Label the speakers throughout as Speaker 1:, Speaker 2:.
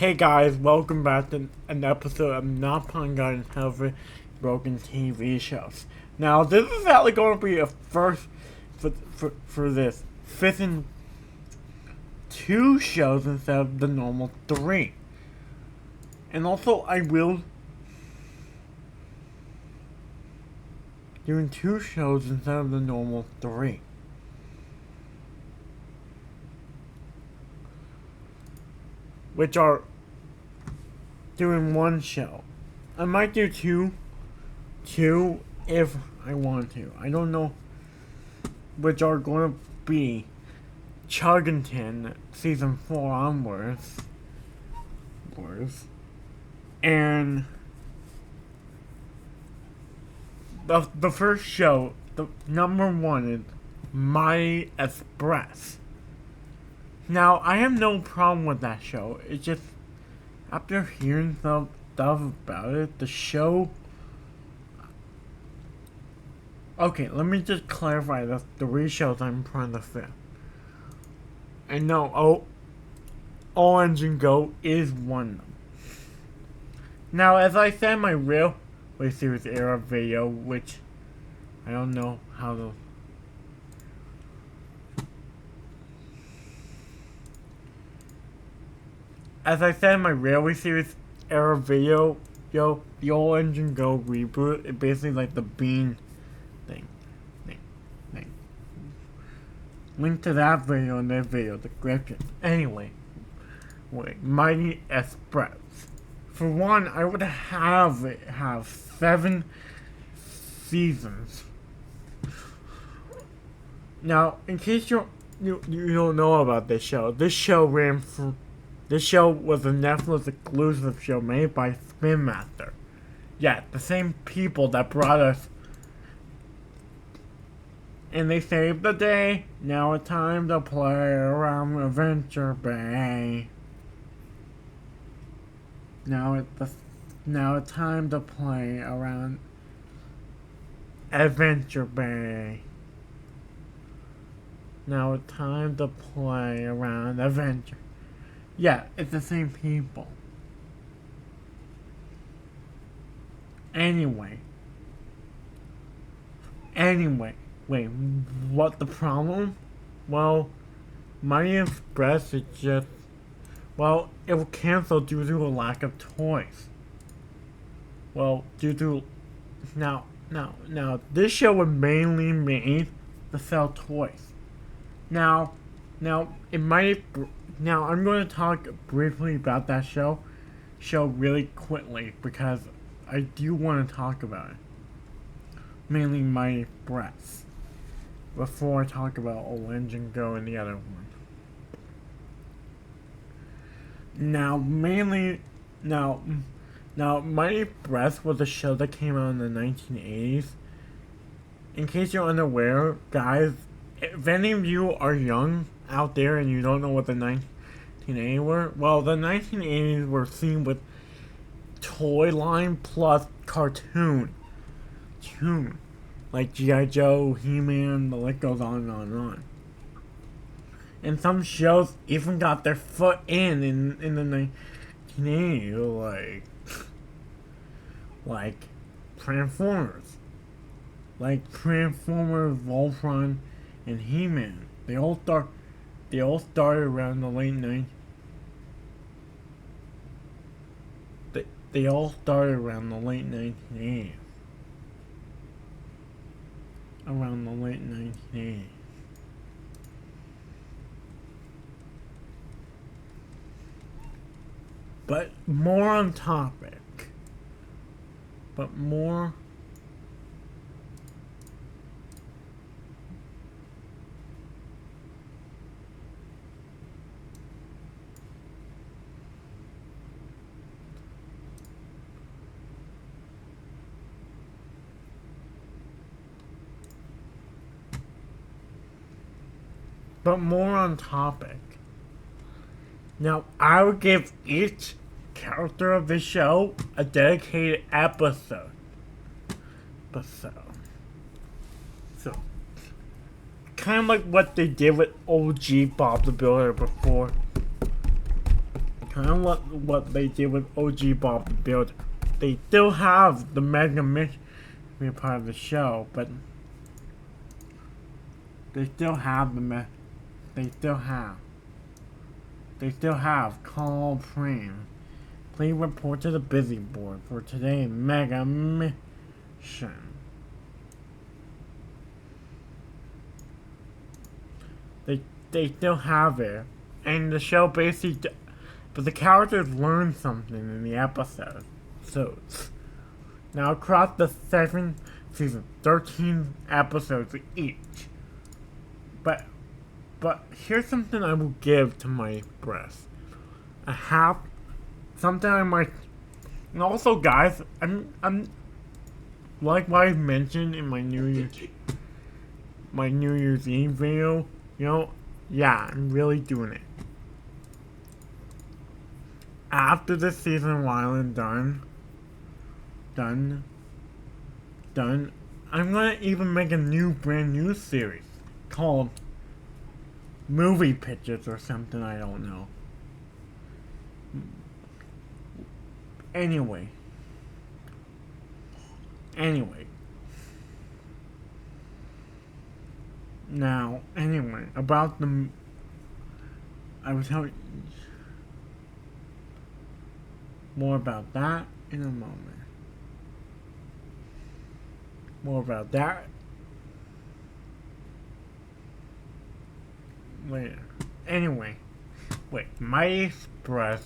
Speaker 1: Hey guys, welcome back to an episode of Not Pun Guidance However Broken TV Shows. Now, this is actually going to be a first for this fifth and two shows instead of the normal three. And also, I will doing two shows instead of the normal three. Which are doing one show. I might do two if I want to. I don't know which are going to be Chuggington season 4 onwards. And the first show, the number one is My Express. Now, I have no problem with that show. It's just, after hearing some stuff about it, the show... Okay, let me just clarify the three shows I'm trying to fit. And no, All Engine Go is one of them. Now, as I said in my Railway Series era video, which I don't know how to... As I said in my Railway Series era video, the All Engine Go reboot is basically like the Bean thing. Link to that video in that video description. Anyway, Mighty Express. For one, I would have it have 7 seasons. Now, in case you don't know about this show was a Netflix exclusive show made by Spin Master. Yeah, the same people that brought us. And they saved the day. Now it's time to play around Adventure Bay. Now it's time to play around Adventure Bay. Now it's time to play around Adventure. Yeah, it's the same people. Anyway, wait, what the problem? Well, Mighty Express is just, well, it was canceled due to a lack of toys. Well, due to, now, this show was mainly made to sell toys. Now, it might, now I'm going to talk briefly about that show really quickly because I do want to talk about it. Mainly Mighty Express. Before I talk about All Engine Go and the other one. Now, Mighty Express was a show that came out in the 1980s. In case you're unaware, guys, if any of you are young out there and you don't know what the 1980s were, well, the 1980s were seen with toy line plus cartoon. Like G.I. Joe, He-Man, the list goes on and on and on. And some shows even got their foot in the 1980s, like Transformers. Like Transformers, Voltron, and He-Man. They all started around the late 90s. They all started around the late 1980s. Around the late 1980s. But more on topic. More on topic. Now, I will give each character of the show a dedicated episode. So, kind of like what they did with OG Bob the Builder before kind of what they did with OG Bob the Builder. They still have the Mega Mystery part of the show, but they still have they still have Call Prime. Please report to the busy board for today's Mega Mission. They still have it, and the show basically, but the characters learn something in the episode. So now across the 7 seasons, 13 episodes each. But here's something I will give to my breast. I have something I might, and also guys, I'm like what I mentioned in my New Year's Eve video. You know, yeah, I'm really doing it. After this season of Island done, I'm gonna even make a brand new series called Movie Pictures or something, I don't know. Anyway. Now, about I will tell you more about that in a moment. More about that later. Mighty Express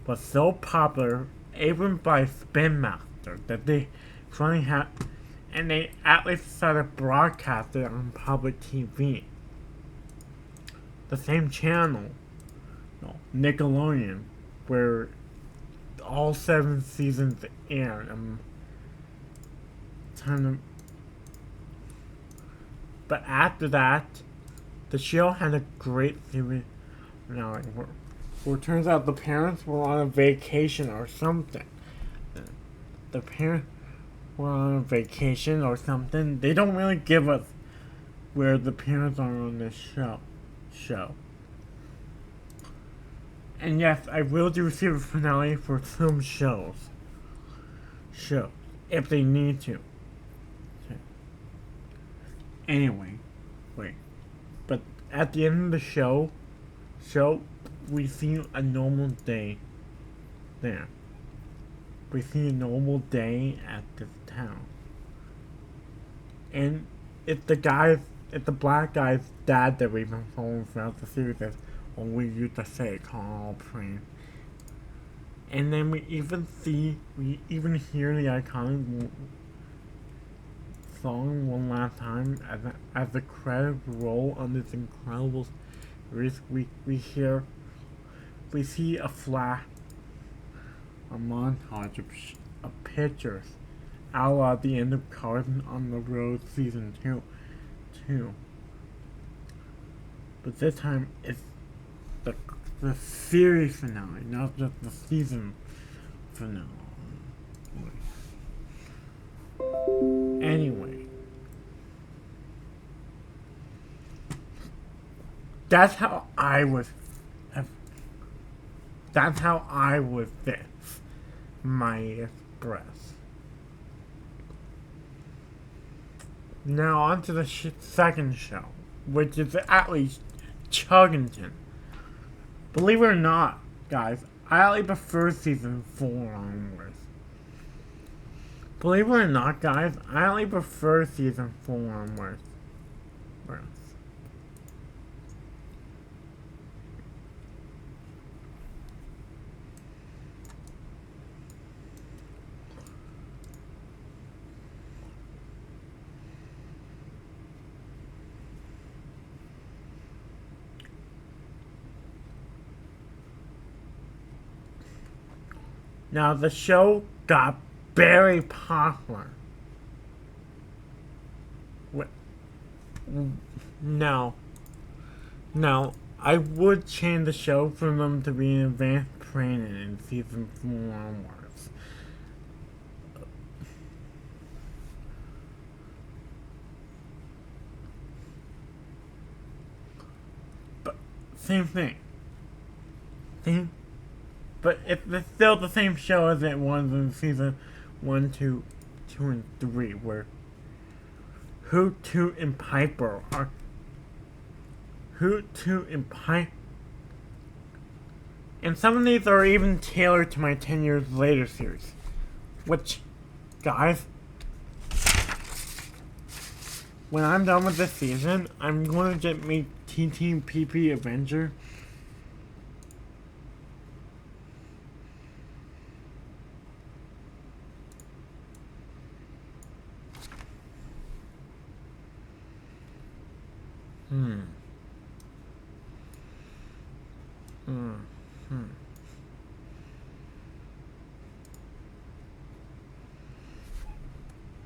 Speaker 1: was so popular even by Spin Master that they finally had, and they at least started broadcasting on public TV. The same channel, Nickelodeon, where all 7 seasons aired. But after that, the show had a great series. Where it turns out the parents were on a vacation or something. The parents were on a vacation or something. They don't really give us where the parents are on this show. And yes, I will do a series finale for some shows, if they need to. Anyway, but at the end of the show, we see a normal day there. We see a normal day at this town. And it's the black guy's dad that we've been following throughout the series, as we used to say, Carl Prime. And then we even hear the iconic song one last time as the credits roll on this incredible series. We see a montage of pictures out at the end of Cars on the Road Season 2. But this time it's the series finale, not just the season finale. Anyway, that's how I was this Mighty Express. Now on to the second show, which is at least Chuggington. Believe it or not, guys, I actually prefer season 4 onwards. Believe it or not, guys, I only prefer season 4 onwards. Now the show got very popular. No, I would change the show for them to be in advanced training in season 4 onwards. But same thing. but it's still the same show as it was in season 1, 2, 2, and 3, where Hoot, Toot, and Piper are Hoot, Toot, and Piper. And some of these are even tailored to my 10 Years Later series. Which, guys, when I'm done with this season, I'm going to get me TTPP Avenger.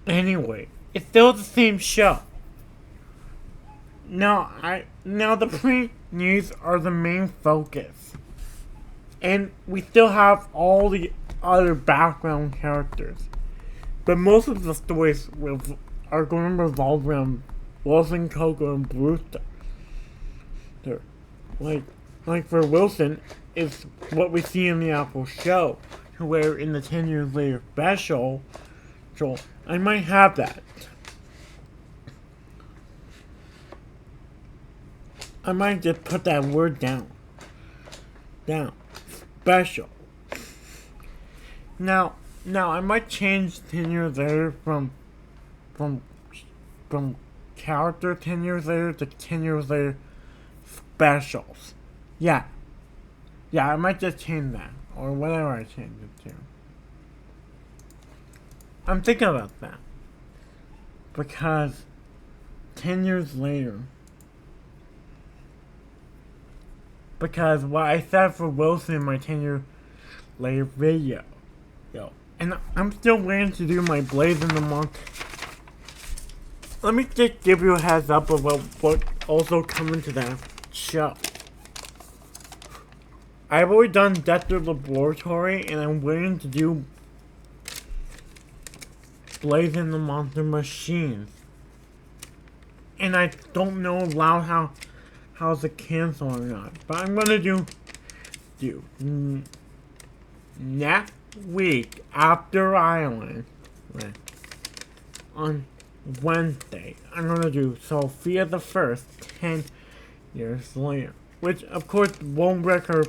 Speaker 1: Anyway, it's still the same show. Now the pre-news are the main focus. And we still have all the other background characters. But most of the stories are going to revolve around Wilson, Coco, and Brewster. Like for Wilson, it's what we see in the actual show. Where in the 10 Years Later special, I might have that. I might just put that word down. Special. Now I might change 10 Years Later from character 10 Years Later to 10 Years Later specials. Yeah, I might just change that. Or whatever I change it to. I'm thinking about that. Because 10 years later, because what I said for Wilson in my 10-year later video. And I'm still waiting to do my Blaze in the Month. Let me just give you a heads up about what also coming to that show. I've already done Dexter Laboratory, and I'm waiting to do Blaze in the Monster Machines. And I don't know loud how's it canceled or not. But I'm gonna do next week after Island, right, on Wednesday, I'm gonna do Sophia the First 10 years later. Which of course won't wreck her.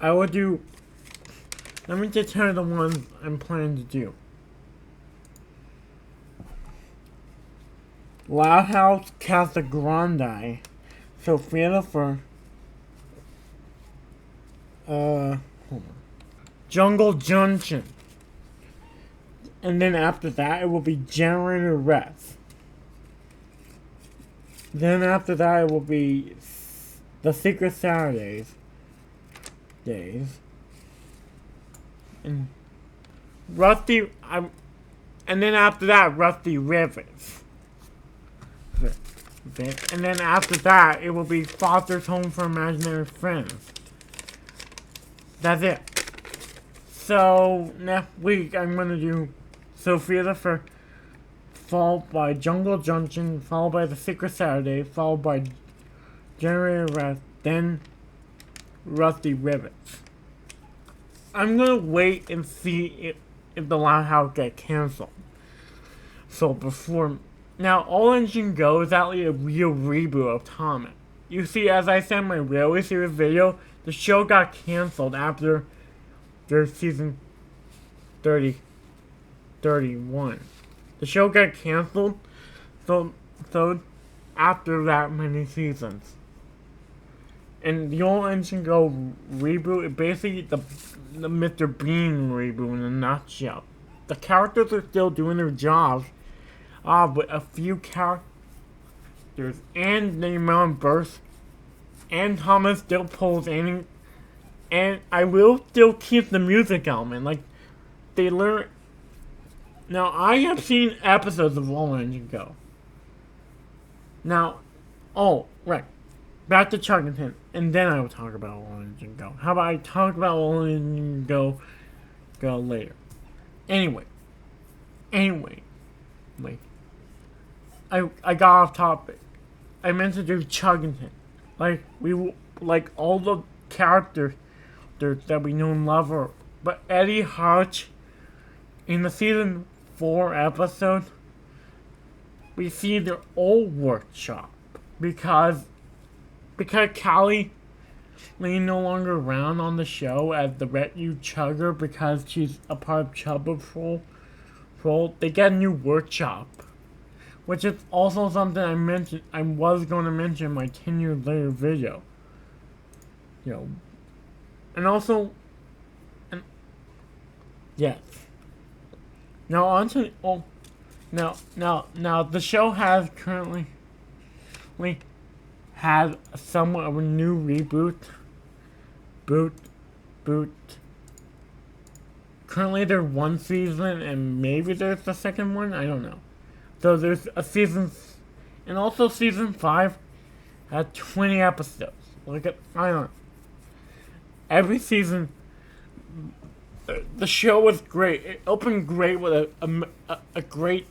Speaker 1: I will do. Let me just tell you the ones I'm planning to do. Loud House Casa Grande, Sophia the First. Hold on. Jungle Junction. And then after that, it will be Generator Rest. Then after that, it will be The Secret Saturdays. And Rusty, and then after that, Rusty Rivers. And then after that, it will be Foster's Home for Imaginary Friends. That's it. So, next week, I'm going to do Sophia the First, followed by Jungle Junction, followed by The Secret Saturday, followed by Generator Rest, then Rusty Rivets. I'm going to wait and see if the Loud House get canceled. So before... Now, All Engine Go is actually a real reboot of Thomas. You see, as I said in my Railway Series video, the show got canceled after their season 31. The show got canceled, so after that many seasons. And the All Engine Go reboot is basically the Mr. Bean reboot in a nutshell. The characters are still doing their jobs, but a few characters and the amount of bursts, and Thomas still pulls any, and I will still keep the music element. Like, they learn. Now, I have seen episodes of All Engine Go. Now, right. Back to Chuggington, and then I will talk about All Engine Go. How about I talk about All Engine Go later? Anyway, like, I got off topic. I meant to do Chuggington. Like, like all the characters that we know and love her. But Eddie Hutch, in the season 4 episode, we see their old workshop because Callie Lee no longer around on the show as the Retinue Chugger because she's a part of Chubba Patrol. They get a new workshop, which is also something I was going to mention in my 10 years later video. You know, and also, yes. Now on to now the show has currently had somewhat of a new reboot. Currently there's one season and maybe there's the second one, I don't know. So there's a season, and also season 5 had 20 episodes. I don't know. Every season, the show was great. It opened great with a great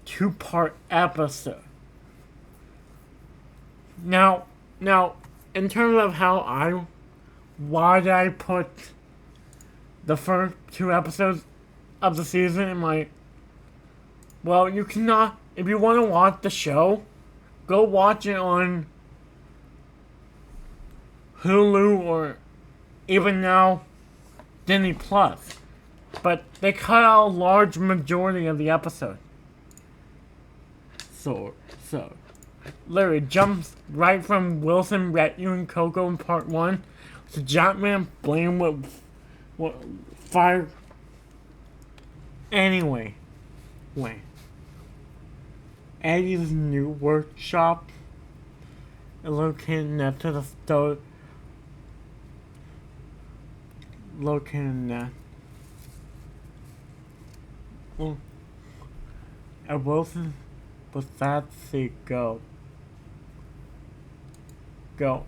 Speaker 1: 2-part episode. Now, in terms of why did I put the first 2 episodes of the season in my, well, you cannot, if you want to watch the show, go watch it on Hulu or even now Disney Plus. But they cut out a large majority of the episode. So literally jumps right from Wilson, Retinue, and Coco in part 1 to Jackman Blaine with fire. Anyway, Eddie's new workshop is located next to the stove. At Wilson, but that's it. Go.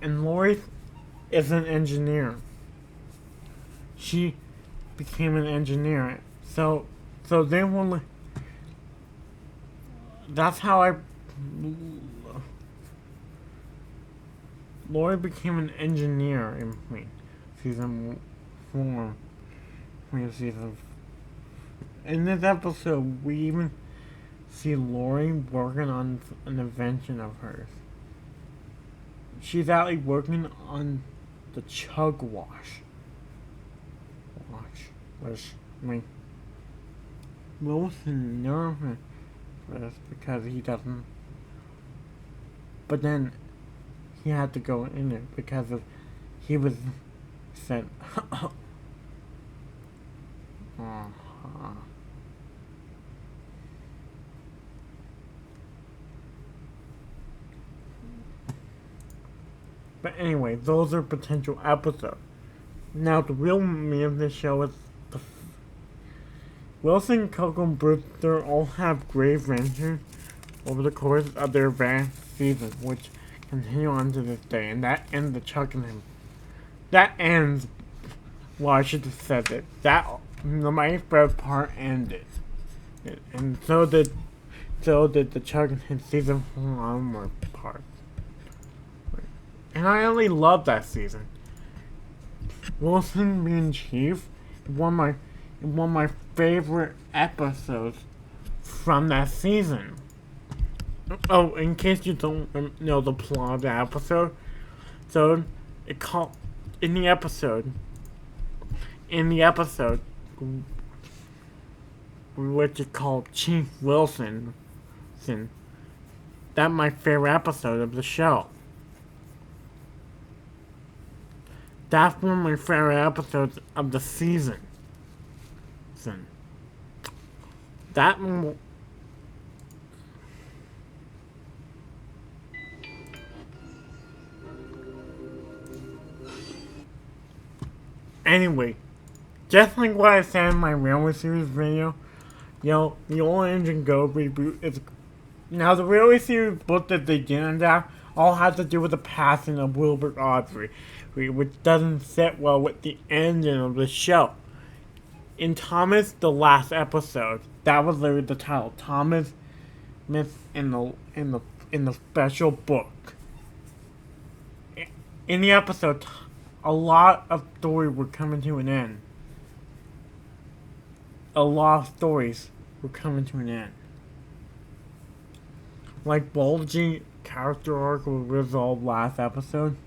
Speaker 1: And Lori is an engineer. She became an engineer. So they will. That's how Lori became an engineer in season 4. In this episode, we even see Lori working on an invention of hers. She's actually working on the Chug Wash. Which, Wilson nervous for this because he doesn't. But then he had to go in it because he was sent. But anyway, those are potential episodes. Now, the real meat of this show is Wilson, Coco, and Brewster all have great adventures over the course of their vast season, which continue on to this day, and that ends the Chuck and him. That ends. Well, I should have said it. My first part ended, and so did the Chuck and him season 4 onward part. And I really loved that season. Wilson being Chief, one of my favorite episodes from that season. Oh, in case you don't know the plot of the episode, so in the episode, which is called Chief Wilson, that's my favorite episode of the show. That's one of my favorite episodes of the season. That one. Anyway, just like what I said in my Railway Series video, the Old Engine Go reboot is. Now, the Railway Series book that they did on that all had to do with the passing of Wilbur Audrey, which doesn't sit well with the ending of the show. In Thomas, the last episode, that was literally the title. Thomas missed in the special book. in the episode, a lot of stories were coming to an end. A lot of stories were coming to an end. Like Bulgy character arc was resolved last episode.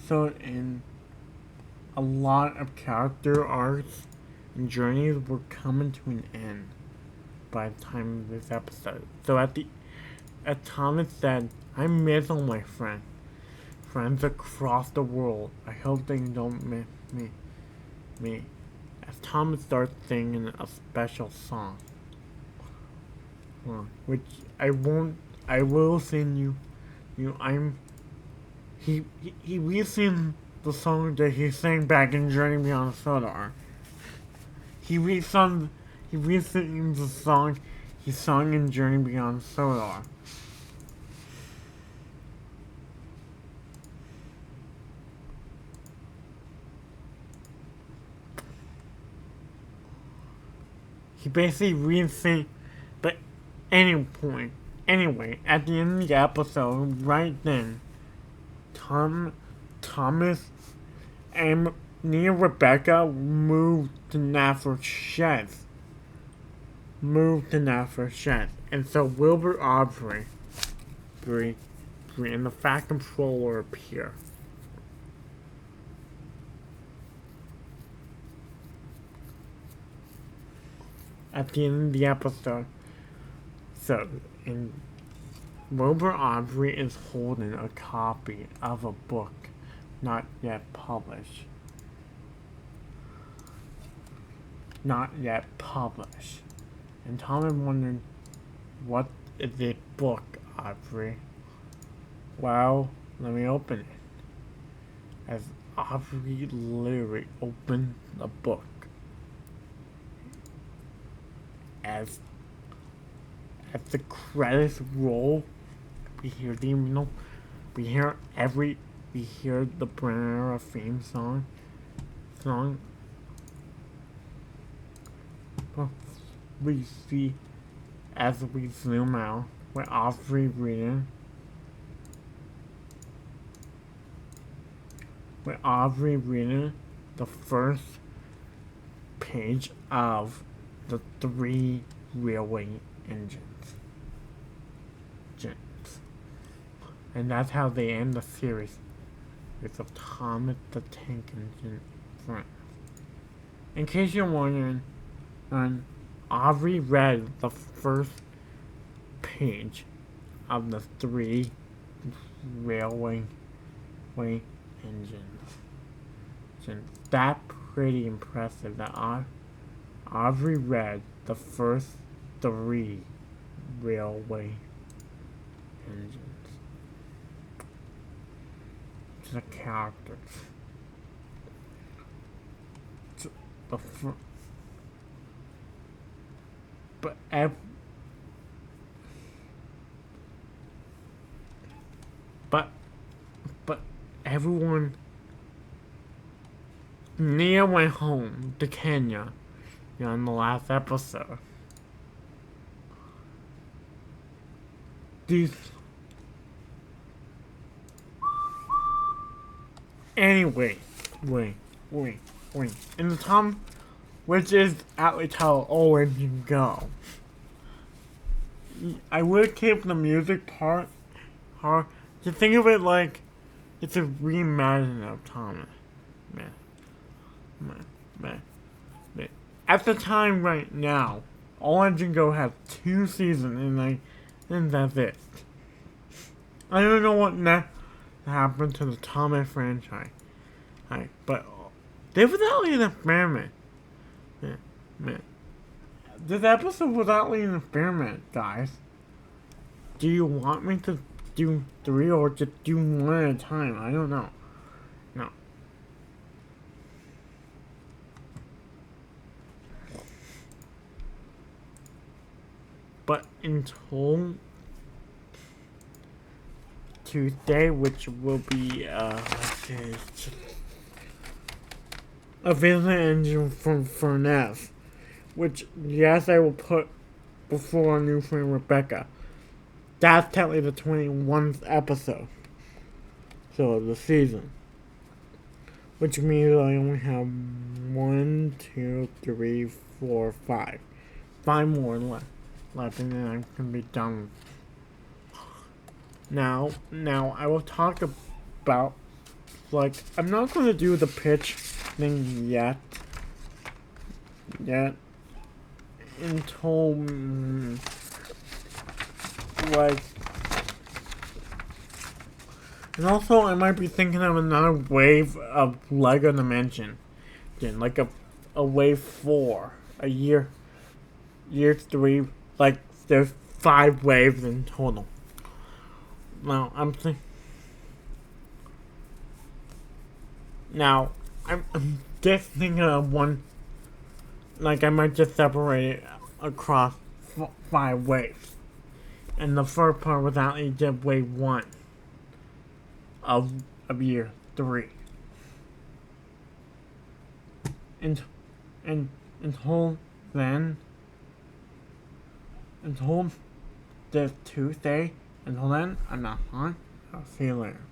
Speaker 1: So in a lot of character arcs and journeys were coming to an end by the time of this episode. So as Thomas said, I miss all my friends across the world. I hope they don't miss me. As Thomas starts singing a special song, which I will sing you. He re-sings the song that he sang back in Journey Beyond Sodar. He re-sings the song he sung in Journey Beyond Sodar. He basically re-sings, but anyway, at the end of the episode, right then, Thomas and Nia Rebecca moved to Nafrashet. And so Wilbur Aubrey and the Fat Controller appear. At the end of the episode. So, Wilbur Aubrey is holding a copy of a book not yet published. And Tom is wondering, what is this book, Aubrey? Well, let me open it. As Aubrey literally opens the book. As the credits roll, we hear the the Brenner theme song. Well, we see as we zoom out with Aubrey reading. The first page of the 3 railway engines. And that's how they end the series, with the Thomas the Tank Engine front. In case you're wondering, Aubrey read the first page of the 3 railway engines. That's pretty impressive that Aubrey read the first 3 railway engines. The characters. But everyone. Nia went home to Kenya in the last episode. Anyway, wait. In the time, which is actually how always you go. I would keep the music part hard. To think of it like it's a reimagining of Thomas. Man. At the time right now, All Engine Go has 2 seasons and that's it. I don't know what next happened to the Thomas franchise. But they was actually an experiment. Man. This episode was actually an experiment, guys. Do you want me to do 3 or just do 1 at a time? I don't know. No. But until Tuesday, which will be a villain engine from Furnace, which yes I will put before our new friend Rebecca. That's technically the 21st episode. so of the season. Which means I only have 1, 2, 3, 4, 5. 5 more left and then I can be done. Now I will talk about, like, I'm not going to do the pitch thing yet until like, and also I might be thinking of another wave of LEGO Dimension, like a wave 4, a year 3, like there's 5 waves in total. Now I'm just thinking of one. Like I might just separate it across 5 waves, and the first part was actually just wave 1 of year 3. And until then, until this Tuesday, until then, I'm not on. I'll see you later.